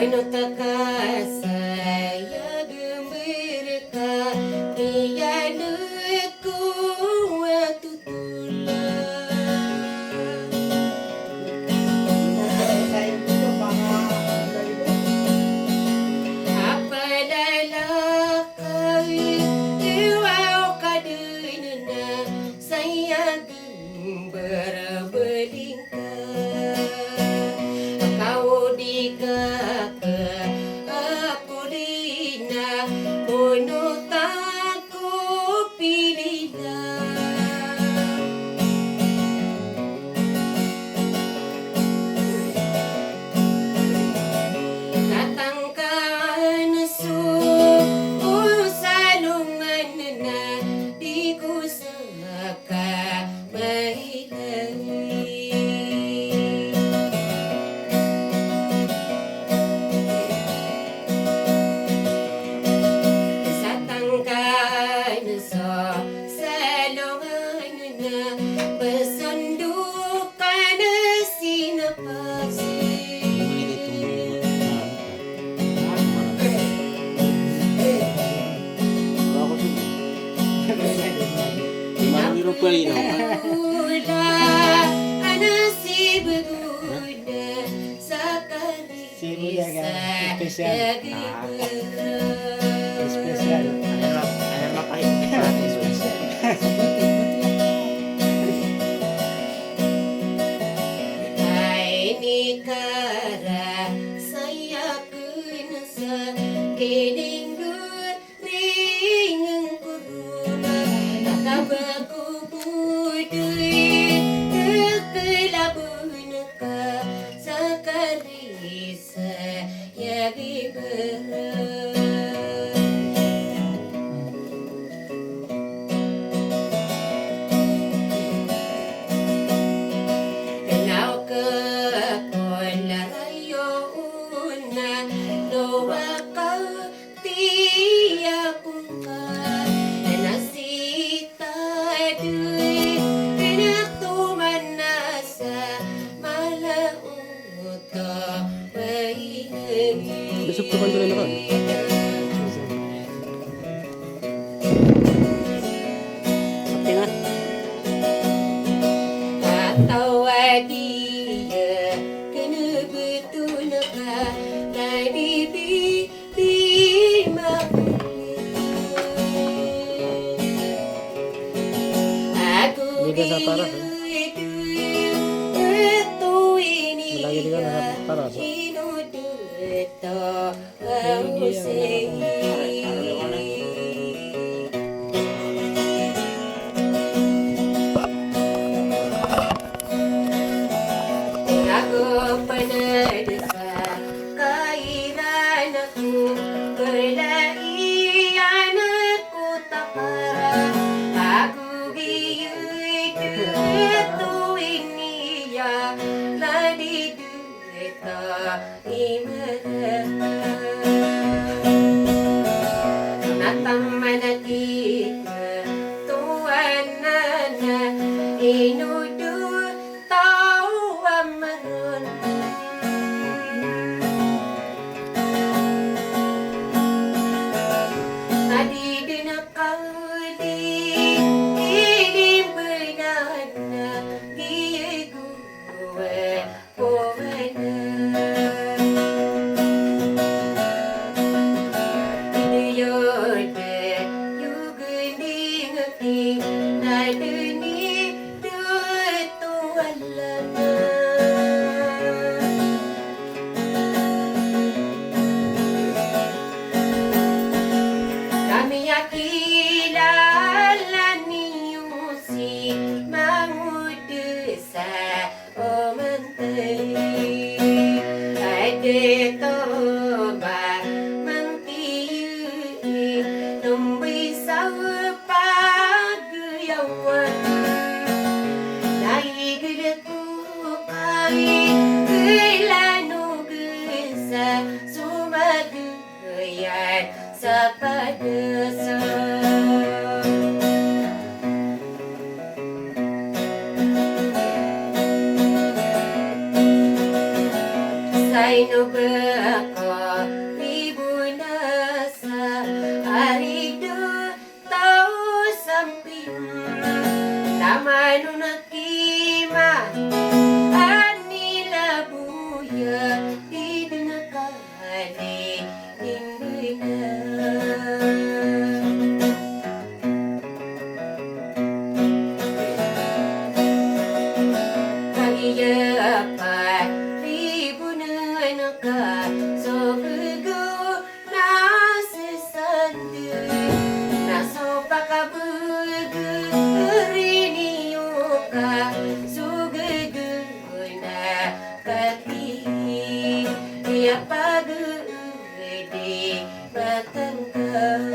no takasaya gemerka iya leku watutula apa dalakau iwau kadunna saya berbelingkar kau dikaka aku dina kono tako pilihna datangkan su salungan na di kusaka mahilai satangkan so salungan na pesundukan sinapasi Pula anasib Buddha sakali Spesial. Hai nikara saya kenasa keninggur ringeng kuruna nakabaku budui kelabunaka sakali saya gibera Kenau ke polayo una doa kau tiap ungkap nasita dui kena tu manasa malah uta bayi Besok ke Bantul na kan? Sakti nga. atau dia kena betul ka tadi bima aku Hindi ka sa para, eh. itu ini Malagi din ka na sa para, so. inuduto Aku penedesa kairan aku kelaian aku takara aku giui itu ini ya ladi dueta imera natang manatika tuan nana inudu tau amaron tadi dina kaudi ini benana gie gue pomena ini yode yugeni ngati nadeni duetu alana kami akilala niusi mangudesa o menteri ade toba mangtiui numbi sawapaguyawan naigleku kai kelanu gesa sumaguyat sapadesa Ay no baka ibunasa arido tao samping namanu nakima anila buya idinakali indina. Kagiyapa ribunan ka sobugo nasisandu naso pakabugu rinio ka sugugu na kati ya pagu di batangka.